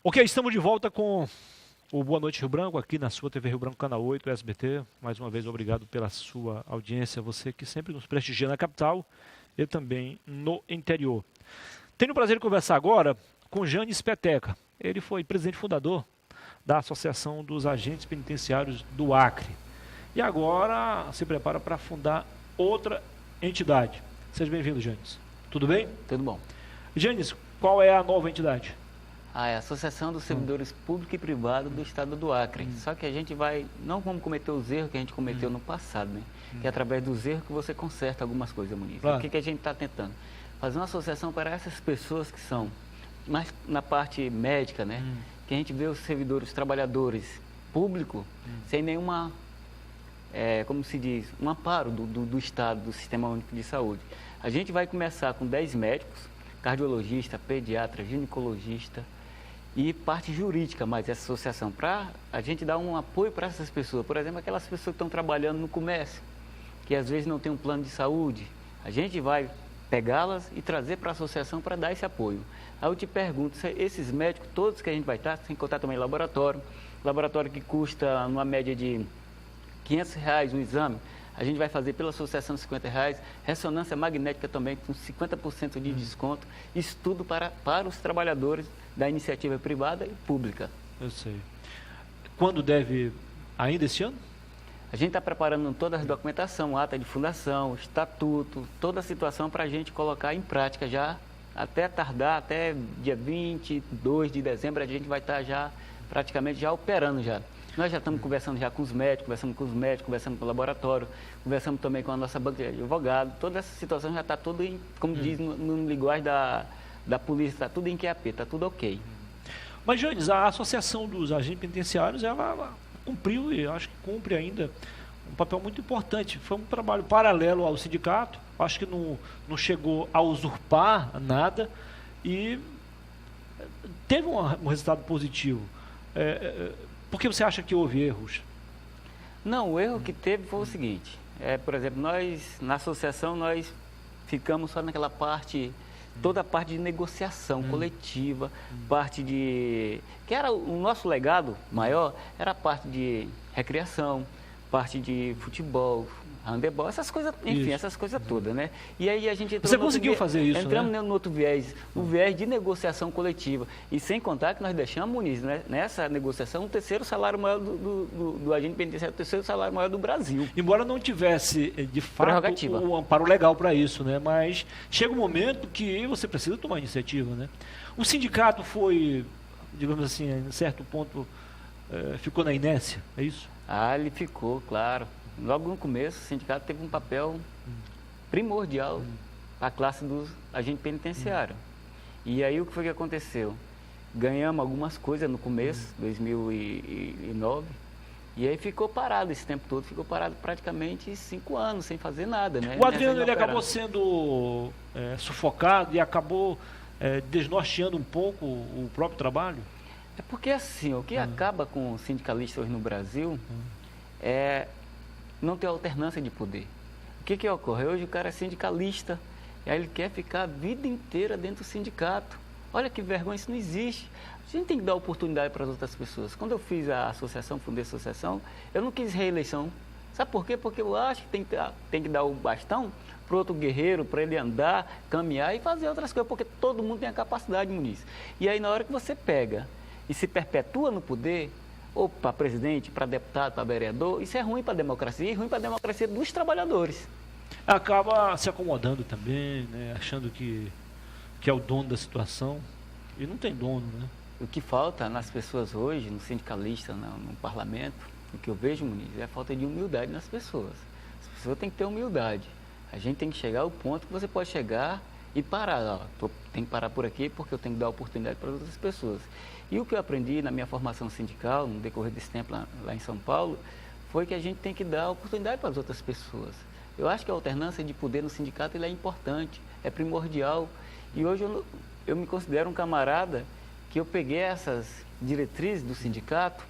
Ok, estamos de volta com o Boa Noite Rio Branco, aqui na sua TV Rio Branco, Canal 8, SBT. Mais uma vez, obrigado pela sua audiência, você que sempre nos prestigia na capital e também no interior. Tenho o prazer de conversar agora com Janes Peteca. Ele foi presidente fundador da Associação dos Agentes Penitenciários do Acre. E agora se prepara para fundar outra entidade. Seja bem-vindo, Janes. Tudo bem? Tudo bom. Janes, qual é a nova entidade? É a Associação dos Servidores Públicos e Privados do Estado do Acre. Só que a gente vai, não vamos cometer os erros que a gente cometeu no passado, né? Que é através dos erros que você conserta algumas coisas, Muniz. Claro. O que a gente está tentando? Fazer uma associação para essas pessoas que são, mais na parte médica, né? Que a gente vê os servidores, os trabalhadores públicos, sem nenhuma, como se diz, um amparo do Estado, do Sistema Único de Saúde. A gente vai começar com 10 médicos, cardiologista, pediatra, ginecologista, e parte jurídica mais essa associação, para a gente dar um apoio para essas pessoas. Por exemplo, aquelas pessoas que estão trabalhando no comércio, que às vezes não tem um plano de saúde, a gente vai pegá-las e trazer para a associação para dar esse apoio. Aí eu te pergunto, esses médicos todos que a gente vai estar, sem contar também laboratório que custa uma média de R$500 um exame, a gente vai fazer pela associação R$50, ressonância magnética também com 50% de desconto, isso tudo para os trabalhadores da iniciativa privada e pública. Eu sei. Quando deve? Ainda esse ano? A gente está preparando toda a documentação, ata de fundação, estatuto, toda a situação para a gente colocar em prática já, até dia 22 de dezembro, a gente vai estar já praticamente já operando já. Nós já estamos conversando já com os médicos, conversando com o laboratório, conversamos também com a nossa banca de advogado. Toda essa situação já está tudo, como diz no linguagem da polícia, está tudo em QAP, está tudo ok. Mas, Janes, a Associação dos Agentes Penitenciários, ela cumpriu e acho que cumpre ainda um papel muito importante. Foi um trabalho paralelo ao sindicato, acho que não chegou a usurpar nada e teve um resultado positivo. Por que você acha que houve erros? Não, o erro que teve foi o seguinte, por exemplo, nós, na associação, nós ficamos só naquela parte, toda a parte de negociação coletiva, parte de... que era o nosso legado maior, era a parte de recreação, parte de futebol, handebol, essas coisas, enfim, Isso. essas coisas todas, né? E aí a gente entrou Você conseguiu fazer isso, entramos né? no outro viés, o viés de negociação coletiva. E sem contar que nós deixamos, Muniz, né, nessa negociação, o terceiro salário maior do agente penitenciário, o terceiro salário maior do Brasil. Embora não tivesse, de fato, Prerrogativa. um amparo legal para isso, né? Mas chega um momento que você precisa tomar iniciativa, né? O sindicato foi, digamos assim, em certo ponto, ficou na inércia, é isso? Ele ficou, claro. Logo no começo, o sindicato teve um papel primordial para a classe dos agentes penitenciários. E aí o que foi que aconteceu? Ganhamos algumas coisas no começo, 2009, e aí ficou parado esse tempo todo, ficou parado praticamente 5 anos, sem fazer nada, né? O Adriano, ele acabou sendo sufocado e acabou desnorteando um pouco o próprio trabalho? É porque assim, o que acaba com o sindicalista hoje no Brasil é não ter alternância de poder. O que ocorre? Hoje o cara é sindicalista, e aí ele quer ficar a vida inteira dentro do sindicato. Olha que vergonha, isso não existe. A gente tem que dar oportunidade para as outras pessoas. Quando eu fiz a associação, fundei a associação, eu não quis reeleição. Sabe por quê? Porque eu acho que tem que dar o bastão para o outro guerreiro, para ele andar, caminhar e fazer outras coisas, porque todo mundo tem a capacidade, Muniz. E aí na hora que você pega e se perpetua no poder, ou para presidente, para deputado, para vereador, isso é ruim para a democracia e ruim para a democracia dos trabalhadores. Acaba se acomodando também, né? Achando que é o dono da situação, e não tem dono, né? O que falta nas pessoas hoje, no sindicalista, no parlamento, o que eu vejo, Muniz, é a falta de humildade nas pessoas. As pessoas têm que ter humildade. A gente tem que chegar ao ponto que você pode chegar e parar. Tem que parar por aqui porque eu tenho que dar oportunidade para outras pessoas. E o que eu aprendi na minha formação sindical, no decorrer desse tempo lá em São Paulo, foi que a gente tem que dar oportunidade para as outras pessoas. Eu acho que a alternância de poder no sindicato é importante, é primordial. E hoje eu me considero um camarada que eu peguei essas diretrizes do sindicato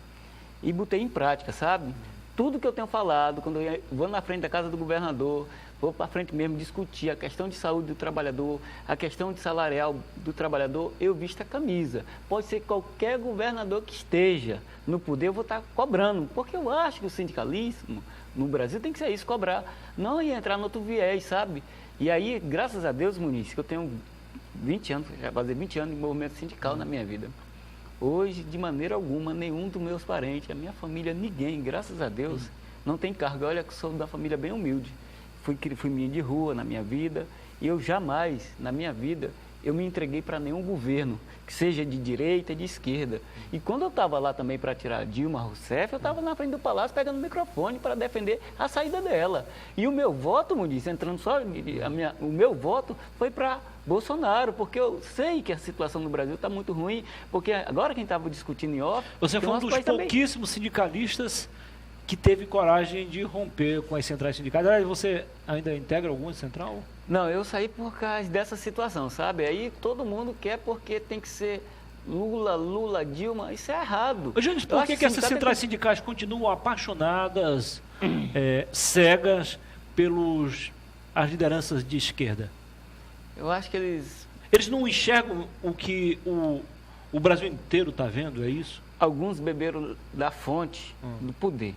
e botei em prática, sabe? Tudo que eu tenho falado, quando eu vou na frente da casa do governador, vou para frente mesmo discutir a questão de saúde do trabalhador, a questão de salarial do trabalhador, eu visto a camisa. Pode ser qualquer governador que esteja no poder, eu vou estar cobrando, porque eu acho que o sindicalismo no Brasil tem que ser isso, cobrar, não ia entrar no outro viés, sabe? E aí, graças a Deus, Muniz, que eu tenho 20 anos, já fazer 20 anos de movimento sindical na minha vida. Hoje, de maneira alguma, nenhum dos meus parentes, a minha família, ninguém, graças a Deus, não tem cargo. Olha que sou da família bem humilde. Fui menino de rua na minha vida e eu jamais, na minha vida, eu me entreguei para nenhum governo, que seja de direita, de esquerda. E quando eu estava lá também para tirar Dilma Rousseff, eu estava na frente do palácio pegando o microfone para defender a saída dela. E o meu voto, Muniz, entrando só, o meu voto foi para Bolsonaro, porque eu sei que a situação no Brasil está muito ruim, porque agora quem estava discutindo em off... Você foi um dos pouquíssimos sindicalistas que teve coragem de romper com as centrais sindicais. Aliás, você ainda integra alguma central? Não, eu saí por causa dessa situação, sabe? Aí todo mundo quer porque tem que ser Lula, Dilma, isso é errado. Júnior, por que essas centrais sindicais continuam apaixonadas, cegas as lideranças de esquerda? Eu acho que eles não enxergam o que o Brasil inteiro está vendo, é isso? Alguns beberam da fonte do poder.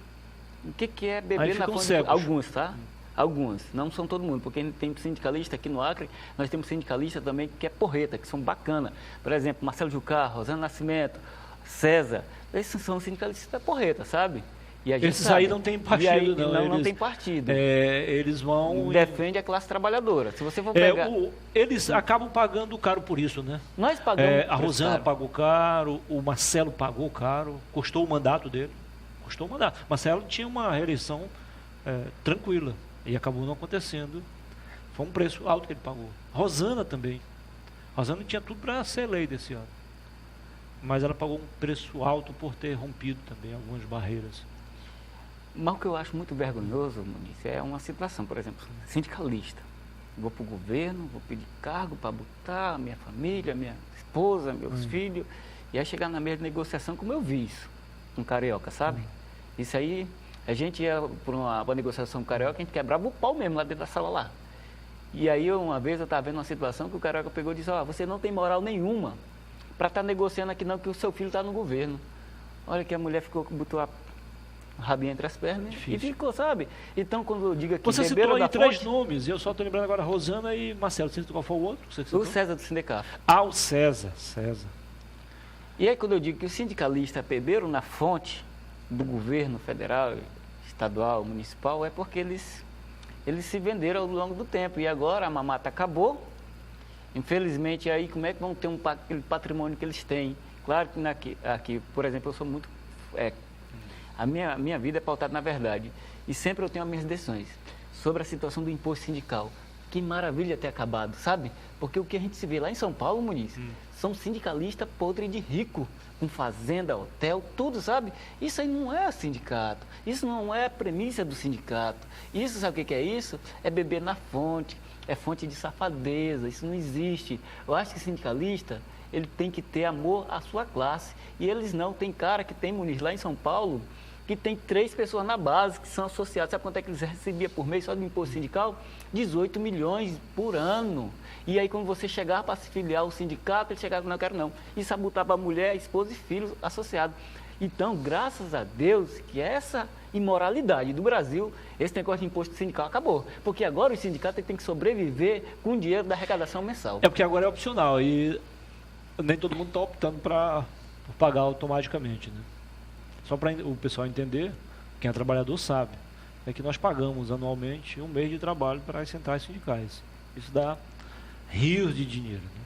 O que é beber na fonte? Cegos. Alguns, tá? Alguns, não são todo mundo, porque tem sindicalista aqui no Acre, nós temos sindicalista também que é porreta, que são bacana. Por exemplo, Marcelo Jucá, Rosana Nascimento, César, esses são sindicalistas da porreta, sabe? E a gente esses sabe. aí não tem partido, não tem partido. Eles vão... Defende a classe trabalhadora. Se você for pegar... eles acabam pagando caro por isso, né? Nós pagamos a Rosana pagou caro, o Marcelo pagou caro, custou o mandato dele. Marcelo tinha uma reeleição tranquila e acabou não acontecendo. Foi um preço alto que ele pagou. Rosana também. Rosana tinha tudo para ser eleita esse ano. Mas ela pagou um preço alto por ter rompido também algumas barreiras. Mas o que eu acho muito vergonhoso, Muniz, é uma situação, por exemplo, sindicalista. Vou para o governo, vou pedir cargo para botar minha família, minha esposa, meus filhos, e aí chegar na mesa de negociação, como eu vi isso, com Carioca, sabe? Isso aí, a gente ia para uma negociação com Carioca, a gente quebrava o pau mesmo lá dentro da sala lá. E aí, uma vez eu estava vendo uma situação que o Carioca pegou e disse, você não tem moral nenhuma para estar negociando aqui não, que o seu filho está no governo. Olha que a mulher botou a rabinha entre as pernas e ficou, sabe? Então, quando eu digo aqui... Você citou aí 3 nomes, eu só estou lembrando agora Rosana e Marcelo. Você citou qual foi o outro? O César do sindicato. O César. E aí, quando eu digo que os sindicalistas beberam na fonte do governo federal, estadual, municipal, é porque eles se venderam ao longo do tempo. E agora a mamata acabou. Infelizmente, aí como é que vão ter aquele patrimônio que eles têm? Claro que aqui, por exemplo, eu sou muito... a minha vida é pautada na verdade. E sempre eu tenho as minhas decisões sobre a situação do imposto sindical. Que maravilha ter acabado, sabe? Porque o que a gente se vê lá em São Paulo, Muniz, são sindicalistas podres de rico, com fazenda, hotel, tudo, sabe? Isso aí não é sindicato, isso não é a premissa do sindicato. Isso, sabe o que é isso? É beber na fonte, é fonte de safadeza, isso não existe. Eu acho que sindicalista, ele tem que ter amor à sua classe. E eles não, tem cara que tem, Muniz, lá em São Paulo, que tem 3 pessoas na base que são associados. Sabe quanto é que eles recebiam por mês só do imposto sindical? 18 milhões por ano. E aí, quando você chegar para se filiar ao sindicato, ele chegava, não quero não. E sabotava a mulher, a esposa e filhos associados. Então, graças a Deus, que essa imoralidade do Brasil, esse negócio de imposto sindical acabou. Porque agora o sindicato tem que sobreviver com o dinheiro da arrecadação mensal. É porque agora é opcional e nem todo mundo está optando por pagar automaticamente, né? Só para o pessoal entender, quem é trabalhador sabe, é que nós pagamos anualmente um mês de trabalho para as centrais sindicais. Isso dá rios de dinheiro, né?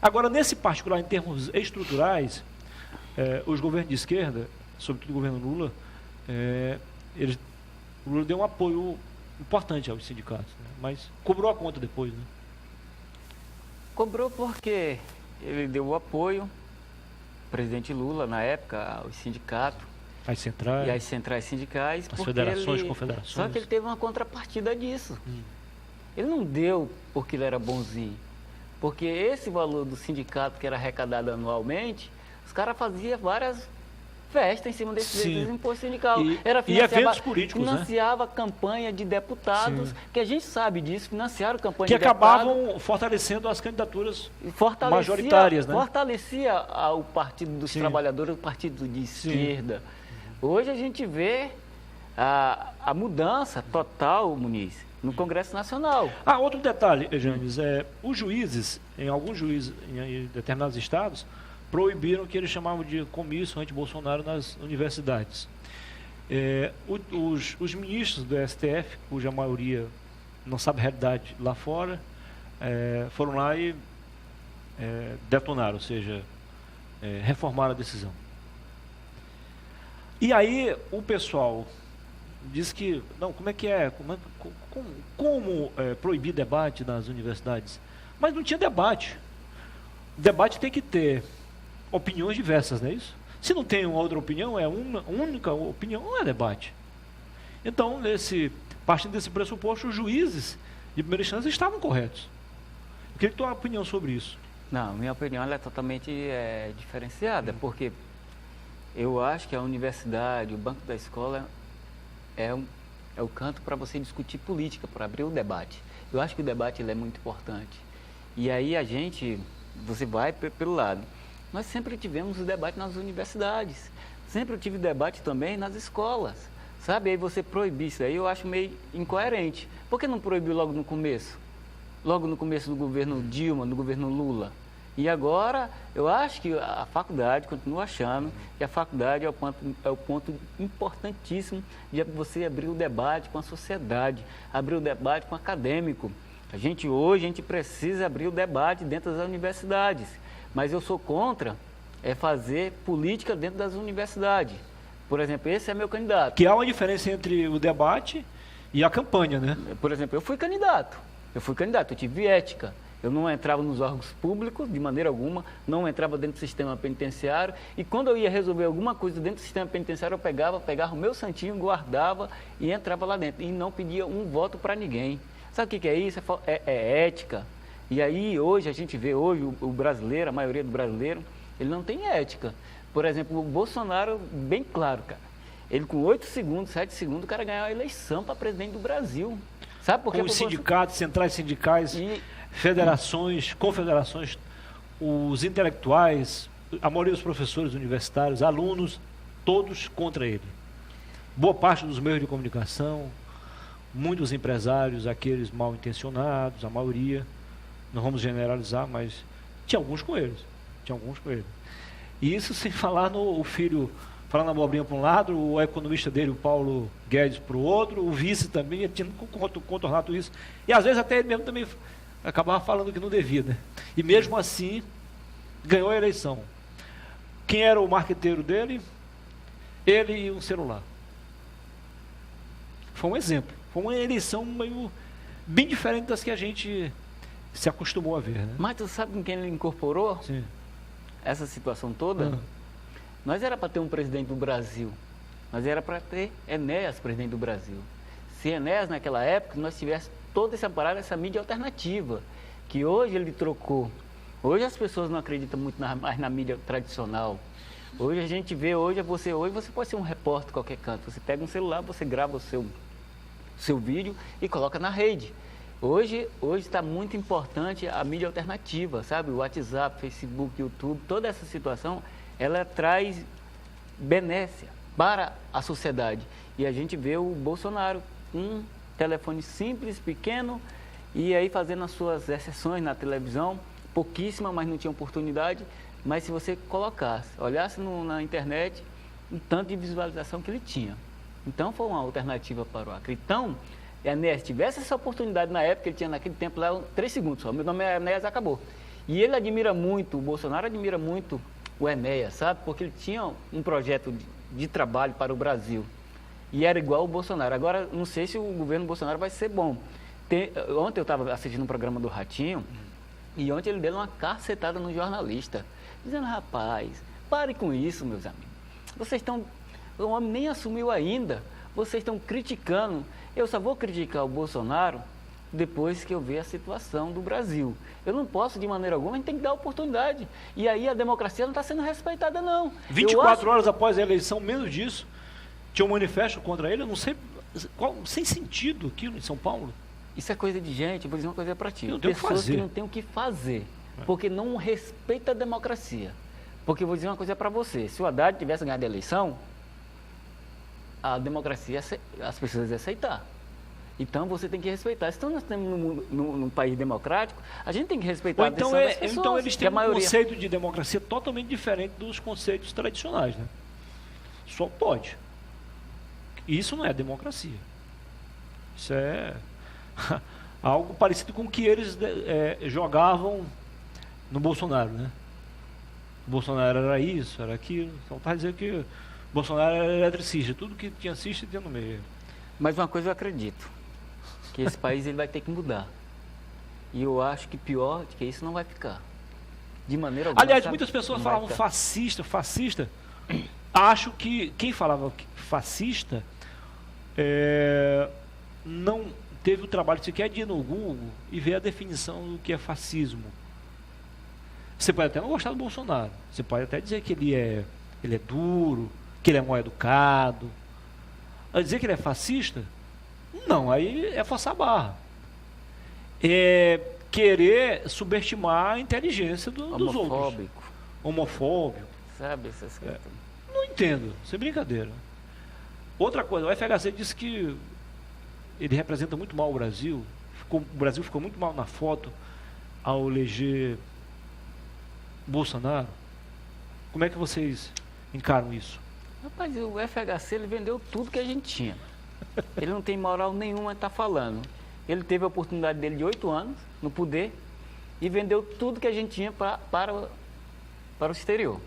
Agora, nesse particular, em termos estruturais, os governos de esquerda, sobretudo o governo Lula, o Lula deu um apoio importante aos sindicatos, né? Mas cobrou a conta depois, né? Cobrou porque ele deu o apoio, o presidente Lula, na época, aos sindicatos. As centrais. E as centrais sindicais. As federações, confederações. Só que ele teve uma contrapartida disso. Ele não deu porque ele era bonzinho. Porque esse valor do sindicato que era arrecadado anualmente, os caras faziam várias festa em cima desse imposto sindical. E eventos políticos, financiava campanha de deputados, que a gente sabe disso, financiaram campanha que de deputados. Que acabavam fortalecendo as candidaturas majoritárias, né? Fortalecia o Partido dos Trabalhadores, o partido de esquerda. Hoje a gente vê a mudança total, Muniz, no Congresso Nacional. Outro detalhe, Janes, os juízes, em determinados estados, proibiram o que eles chamavam de comício anti-Bolsonaro nas universidades. Os ministros do STF, cuja maioria não sabe a realidade lá fora, foram lá e detonaram, ou seja, reformaram a decisão. E aí o pessoal diz que, não, como é que é? Como proibir debate nas universidades? Mas não tinha debate. Debate tem que ter opiniões diversas, não é isso? Se não tem uma outra opinião, uma única opinião, não é debate. Então, partindo desse pressuposto, os juízes de primeira instância estavam corretos. Eu queria tua opinião sobre isso. Não, minha opinião ela é totalmente diferenciada, porque eu acho que a universidade, o banco da escola é o canto para você discutir política, para abrir o debate. Eu acho que o debate ele é muito importante. E aí você vai pelo lado. Nós sempre tivemos o debate nas universidades, sempre tive debate também nas escolas, sabe? Aí você proibir isso aí, eu acho meio incoerente. Por que não proibiu logo no começo? Logo no começo do governo Dilma, no governo Lula. E agora, eu acho que a faculdade, continuo achando que a faculdade é o ponto importantíssimo de você abrir o debate com a sociedade, abrir o debate com o acadêmico. Hoje, a gente precisa abrir o debate dentro das universidades, mas eu sou contra fazer política dentro das universidades. Por exemplo, esse é meu candidato. Que há uma diferença entre o debate e a campanha, né? Por exemplo, eu fui candidato, eu tive ética. Eu não entrava nos órgãos públicos de maneira alguma, não entrava dentro do sistema penitenciário, e quando eu ia resolver alguma coisa dentro do sistema penitenciário, eu pegava o meu santinho, guardava e entrava lá dentro, e não pedia um voto para ninguém. Sabe o que é isso? É ética. E aí hoje a gente vê o brasileiro, a maioria do brasileiro, ele não tem ética. Por exemplo, o Bolsonaro, bem claro, cara, ele com 8 segundos, 7 segundos, o cara ganhou a eleição para presidente do Brasil. Sabe por quê? Com os sindicatos, centrais sindicais, federações, confederações, os intelectuais, a maioria dos professores universitários, alunos, todos contra ele. Boa parte dos meios de comunicação, muitos empresários, aqueles mal intencionados, a maioria, não vamos generalizar, mas tinha alguns com eles. E isso sem falar no filho falando abobrinha para um lado, o economista dele, o Paulo Guedes, para o outro, o vice também, ele tinha contornado isso. E às vezes até ele mesmo também acabava falando que não devia, né? E mesmo assim, ganhou a eleição. Quem era o marqueteiro dele? Ele e um celular. Foi um exemplo. Foi uma eleição meio bem diferente das que a gente se acostumou a ver, né? Mas tu sabe com quem ele incorporou? Sim. Essa situação toda? Nós era para ter um presidente do Brasil. Nós era para ter Enéas presidente do Brasil. Se Enéas naquela época, nós tivéssemos toda essa parada, essa mídia alternativa, que hoje ele trocou. Hoje as pessoas não acreditam muito mais na mídia tradicional. Hoje a gente vê, hoje você pode ser um repórter de qualquer canto. Você pega um celular, você grava o seu vídeo e coloca na rede. Hoje está muito importante a mídia alternativa, sabe? O WhatsApp, Facebook, YouTube, toda essa situação, ela traz benécia para a sociedade. E a gente vê o Bolsonaro com um telefone simples, pequeno, e aí fazendo as suas exceções na televisão, pouquíssima, mas não tinha oportunidade. Mas se você colocasse, olhasse na internet, o tanto de visualização que ele tinha. Então foi uma alternativa para o Acre. Então, Enéas tivesse essa oportunidade na época, ele tinha naquele tempo lá 3 segundos só. Meu nome é Enéas, acabou. E ele admira muito, o Bolsonaro admira muito o Enéas, sabe? Porque ele tinha um projeto de trabalho para o Brasil. E era igual o Bolsonaro. Agora, não sei se o governo Bolsonaro vai ser bom. Ontem eu estava assistindo um programa do Ratinho, e ontem ele deu uma cacetada no jornalista, dizendo, rapaz, pare com isso, meus amigos. Vocês estão... O homem nem assumiu ainda. Vocês estão criticando. Eu só vou criticar o Bolsonaro depois que eu ver a situação do Brasil. Eu não posso, de maneira alguma, a gente tem que dar oportunidade. E aí a democracia não está sendo respeitada, não. 24 horas após a eleição, menos disso, tinha um manifesto contra ele, eu não sei, sem sentido aquilo em São Paulo. Isso é coisa de gente, eu vou dizer uma coisa para ti. Pessoas que não têm o que fazer, porque não respeita a democracia. Porque eu vou dizer uma coisa para você, se o Haddad tivesse ganhado a eleição, a democracia, as pessoas iam aceitar. Então você tem que respeitar. Se nós estamos num país democrático, a gente tem que respeitar a decisão das pessoas. Então eles têm um conceito de democracia totalmente diferente dos conceitos tradicionais, né? Só pode. Isso não é democracia. Isso é algo parecido com o que eles jogavam no Bolsonaro, né? O Bolsonaro era isso, era aquilo. Só para dizer que o Bolsonaro era eletricista. Tudo que tinha cisto tinha no meio. Mas uma coisa eu acredito, que esse país ele vai ter que mudar. E eu acho que pior do que isso não vai ficar. De maneira alguma. Aliás, muitas pessoas falavam fascista. Acho que quem falava fascista não teve o trabalho sequer de ir no Google e ver a definição do que é fascismo. Você pode até não gostar do Bolsonaro. Você pode até dizer que ele é duro, que ele é mal educado. A dizer que ele é fascista? Não, aí é forçar a barra. É querer subestimar a inteligência dos outros. Homofóbico. Sabe essas coisas? Não entendo, isso é brincadeira. Outra coisa, o FHC disse que ele representa muito mal o Brasil. O Brasil ficou muito mal na foto ao eleger Bolsonaro. Como é que vocês encaram isso? Rapaz, o FHC ele vendeu tudo que a gente tinha. Ele não tem moral nenhuma a estar falando. Ele teve a oportunidade dele de 8 anos no poder e vendeu tudo que a gente tinha para o exterior.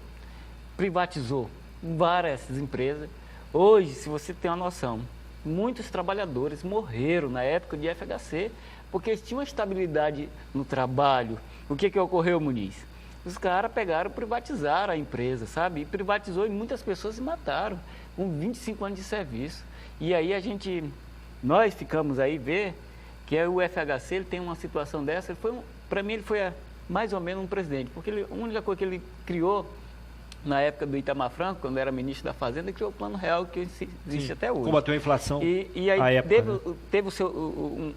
Privatizou várias empresas. Hoje, se você tem uma noção, muitos trabalhadores morreram na época de FHC porque eles tinham uma estabilidade no trabalho. O que ocorreu, Muniz? Os caras pegaram e privatizaram a empresa, sabe? E privatizou e muitas pessoas se mataram com 25 anos de serviço. E aí nós ficamos aí ver que o FHC ele tem uma situação dessa. Para mim ele foi mais ou menos um presidente, porque a única coisa que ele criou na época do Itamar Franco, quando era ministro da Fazenda, ele criou o Plano Real que existe até hoje. Combateu a inflação. E aí teve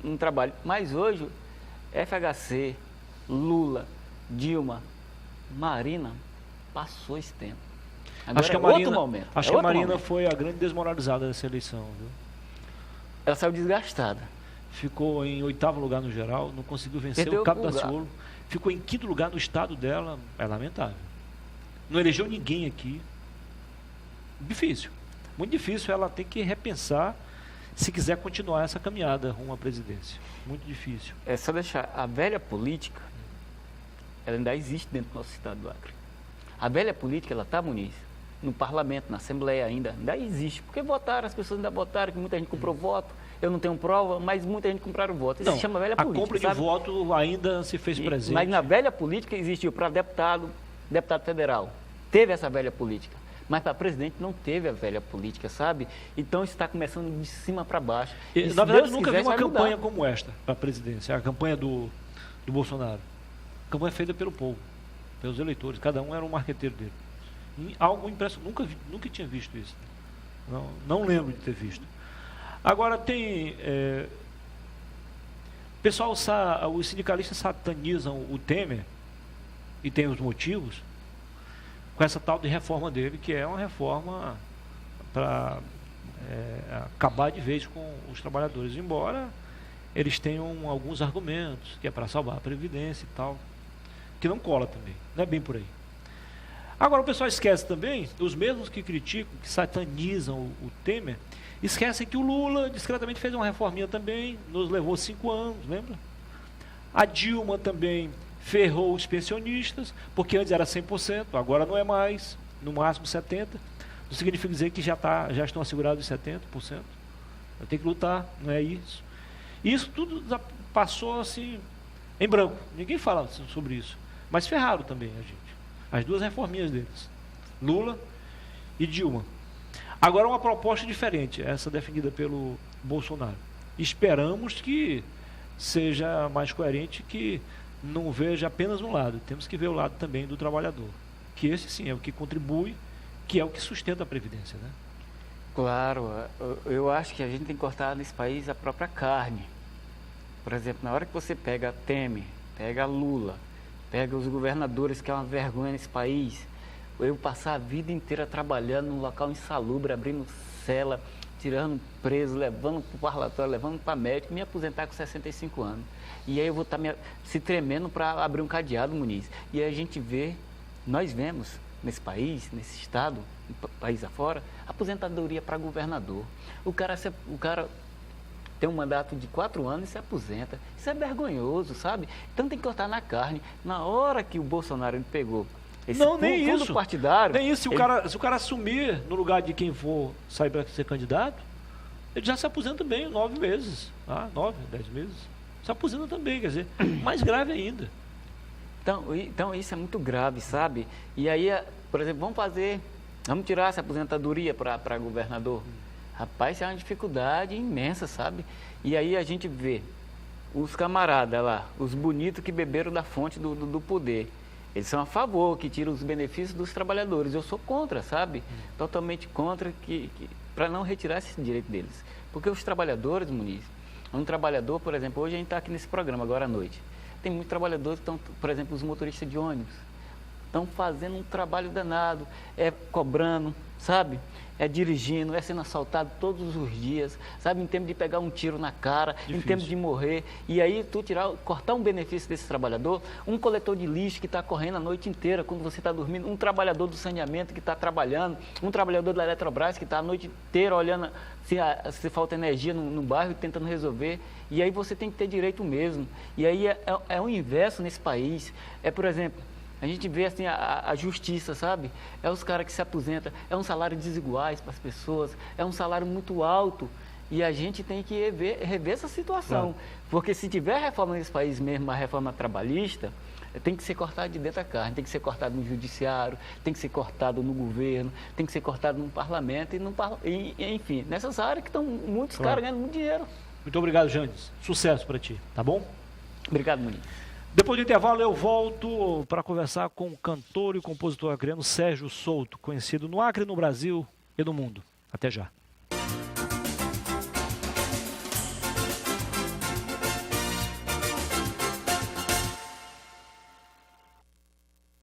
um trabalho. Mas hoje, FHC, Lula, Dilma, Marina, passou esse tempo. Agora acho que a Marina foi a grande desmoralizada dessa eleição. Viu? Ela saiu desgastada. Ficou em 8º lugar no geral, não conseguiu vencer o Cabo Daciolo. Ficou em 5º lugar no estado dela, é lamentável. Não elegeu ninguém aqui. Difícil. Muito difícil, ela tem que repensar se quiser continuar essa caminhada rumo à presidência. Muito difícil. É só deixar, a velha política, ela ainda existe dentro do nosso estado do Acre. A velha política, ela está, Muniz, no parlamento, na Assembleia ainda existe. Porque votaram, as pessoas ainda votaram, que muita gente comprou voto. Eu não tenho prova, mas muita gente compraram voto. Isso se chama velha política. A compra de voto ainda se fez presente. Mas na velha política existiu para deputado federal. Teve essa velha política. Mas para presidente não teve a velha política, sabe? Então isso está começando de cima para baixo. Na verdade, eu nunca vi uma campanha como esta para a presidência. A campanha do Bolsonaro. A campanha feita pelo povo, pelos eleitores. Cada um era um marqueteiro dele. Algo impressionante. Nunca tinha visto isso. Não lembro de ter visto. Agora tem... pessoal, os sindicalistas satanizam o Temer, e tem os motivos, com essa tal de reforma dele, que é uma reforma para acabar de vez com os trabalhadores, embora eles tenham alguns argumentos, que é para salvar a Previdência e tal, que não cola também, não é bem por aí. Agora o pessoal esquece também, os mesmos que criticam, que satanizam o Temer, esquecem que o Lula discretamente fez uma reforminha também, nos levou 5 anos, lembra? A Dilma também ferrou os pensionistas, porque antes era 100%, agora não é mais, no máximo 70%. Não significa dizer que já estão assegurados os 70%. Vai ter que lutar, não é isso. Isso tudo passou assim, em branco. Ninguém fala sobre isso. Mas ferraram também a gente. As duas reforminhas deles, Lula e Dilma. Agora uma proposta diferente, essa defendida pelo Bolsonaro. Esperamos que seja mais coerente, que não veja apenas um lado. Temos que ver o lado também do trabalhador, que esse sim é o que contribui, que é o que sustenta a Previdência, né? Claro, eu acho que a gente tem que cortar nesse país a própria carne. Por exemplo, na hora que você pega Temer, pega Lula, pega os governadores, que é uma vergonha nesse país, eu passar a vida inteira trabalhando num local insalubre, abrindo cela, tirando preso, levando para o parlatório, levando para médico, me aposentar com 65 anos. E aí eu vou estar se tremendo para abrir um cadeado, Muniz. E aí a gente vê, nós vemos nesse país, nesse estado, país afora, aposentadoria para governador. O cara tem um mandato de 4 anos e se aposenta. Isso é vergonhoso, sabe? Então tem que cortar na carne. Na hora que o Bolsonaro pegou esse nem fundo isso partidário... Nem isso, se o cara assumir no lugar de quem for sair para ser candidato, ele já se aposenta também 9 meses. 9, 10 meses. Se aposenta também, quer dizer, mais grave ainda. Então isso é muito grave, sabe? E aí, por exemplo, vamos tirar essa aposentadoria para governador. Rapaz, isso é uma dificuldade imensa, sabe? E aí a gente vê os camaradas lá, os bonitos que beberam da fonte do poder. Eles são a favor, que tiram os benefícios dos trabalhadores. Eu sou contra, sabe? Totalmente contra, para não retirar esse direito deles. Porque os trabalhadores, Muniz, um trabalhador, por exemplo, hoje a gente está aqui nesse programa, agora à noite. Tem muitos trabalhadores que estão, por exemplo, os motoristas de ônibus, estão fazendo um trabalho danado, cobrando, sabe? Dirigindo, sendo assaltado todos os dias, sabe? Em tempo de pegar um tiro na cara, Difícil. Em tempo de morrer. E aí cortar um benefício desse trabalhador, um coletor de lixo que está correndo a noite inteira quando você está dormindo, um trabalhador do saneamento que está trabalhando, um trabalhador da Eletrobras que está a noite inteira olhando se falta energia no bairro e tentando resolver. E aí você tem que ter direito mesmo. E aí é o inverso nesse país. Por exemplo, a gente vê assim a justiça, sabe? Os caras que se aposentam, um salário desiguais para as pessoas, um salário muito alto. E a gente tem que rever essa situação. Claro. Porque se tiver reforma nesse país mesmo, uma reforma trabalhista, tem que ser cortado de dentro da carne, tem que ser cortado no judiciário, tem que ser cortado no governo, tem que ser cortado no parlamento e enfim, nessas áreas que estão muitos caras ganhando muito dinheiro. Muito obrigado, Jandes. Sucesso para ti, tá bom? Obrigado, Muniz. Depois do intervalo eu volto para conversar com o cantor e compositor acreano Sérgio Souto, conhecido no Acre, no Brasil e no mundo. Até já.